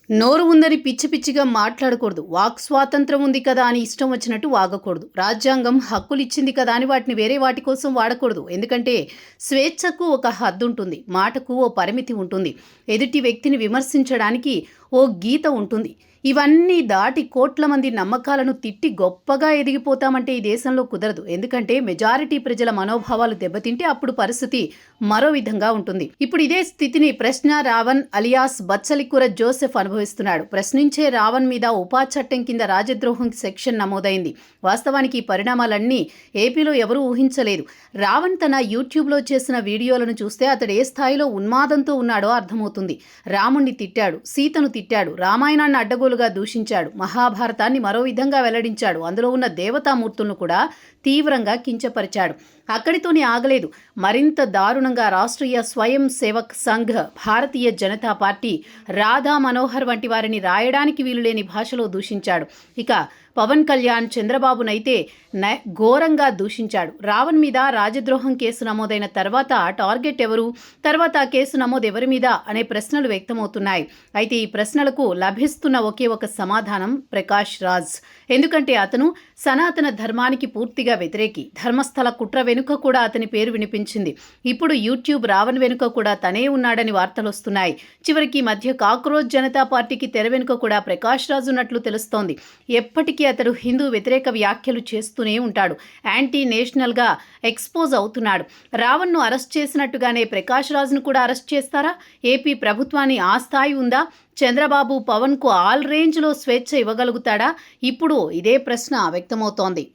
నోరు ఉందని పిచ్చి పిచ్చిగా మాట్లాడకూడదు. వాక్ స్వాతంత్రం ఉంది కదా అని ఇష్టం వచ్చినట్టు వాగకూడదు. రాజ్యాంగం హక్కులిచ్చింది కదా అని వాటిని వేరే వాటి కోసం వాడకూడదు. ఎందుకంటే స్వేచ్ఛకు ఒక హద్దుంటుంది. మాటకు ఓ పరిమితి ఉంటుంది. ఎదుటి వ్యక్తిని విమర్శించడానికి ఓ గీత ఉంటుంది. ఇవన్నీ దాటి కోట్ల మంది నమ్మకాలను తిట్టి గొప్పగా ఎదిగిపోతామంటే ఈ దేశంలో కుదరదు. ఎందుకంటే మెజారిటీ ప్రజల మనోభావాలు దెబ్బతింటే అప్పుడు పరిస్థితి మరో విధంగా ఉంటుంది. ఇప్పుడు ఇదే స్థితిని ప్రశ్న రావణ్ అలియాస్ బచ్చలికూర జోసెఫ్ అనుభవిస్తున్నాడు. ప్రశ్నించే రావణ్ మీద ఉపా చట్టం కింద రాజద్రోహం సెక్షన్ నమోదైంది. వాస్తవానికి ఈ పరిణామాలన్నీ ఏపీలో ఎవరూ ఊహించలేదు. రావణ్ తన యూట్యూబ్లో చేసిన వీడియోలను చూస్తే అతడు ఏ స్థాయిలో ఉన్మాదంతో ఉన్నాడో అర్థమవుతుంది. రాముణ్ణి తిట్టాడు, సీతను తిట్టాడు, రామాయణాన్ని అడ్డగోలుగా దూషించాడు, మహాభారతాన్ని మరో విధంగా వెల్లడించాడు. అందులో ఉన్న దేవతామూర్తులను కూడా తీవ్రంగా కించపరిచాడు. అక్కడితోనే ఆగలేదు. మరింత దారుణంగా రాష్ట్రీయ స్వయం సేవక్ సంఘ్, భారతీయ జనతా పార్టీ, రాధా మనోహర్ వంటి వారిని రాయడానికి వీలులేని భాషలో దూషించాడు. ఇక పవన్ కళ్యాణ్, చంద్రబాబునైతే ఘోరంగా దూషించాడు. రావణ్ మీద రాజద్రోహం కేసు నమోదైన తర్వాత టార్గెట్ ఎవరు, తర్వాత ఆ కేసు నమోదు ఎవరి మీద అనే ప్రశ్నలు వ్యక్తమవుతున్నాయి. అయితే ఈ ప్రశ్నలకు లభిస్తున్న ఒకే ఒక సమాధానం ప్రకాష్ రాజ్. ఎందుకంటే అతను సనాతన ధర్మానికి పూర్తిగా వ్యతిరేకి. ధర్మస్థల కుట్ర వెనుక కూడా అతని పేరు వినిపించింది. ఇప్పుడు యూట్యూబ్ రావణ్ వెనుక కూడా తనే ఉన్నాడని వార్తలు వస్తున్నాయి. చివరికి మధ్య కాక్రోచ్ జనతా పార్టీకి తెర వెనుక కూడా ప్రకాష్ రాజ్ ఉన్నట్లు తెలుస్తోంది. ఎప్పటికీ అతడు హిందూ వ్యతిరేక వ్యాఖ్యలు చేస్తూనే ఉంటాడు. యాంటీ నేషనల్గా ఎక్స్పోజ్ అవుతున్నాడు. రావణ్ను అరెస్ట్ చేసినట్టుగానే ప్రకాష్ రాజ్ను కూడా అరెస్ట్ చేస్తారా? ఏపీ ప్రభుత్వాన్ని ఆ స్థాయి ఉందా? చంద్రబాబు పవన్కు ఆల్ రేంజ్లో స్వేచ్ఛ ఇవ్వగలుగుతాడా? ఇప్పుడు ఇదే ప్రశ్న వ్యక్తమవుతోంది.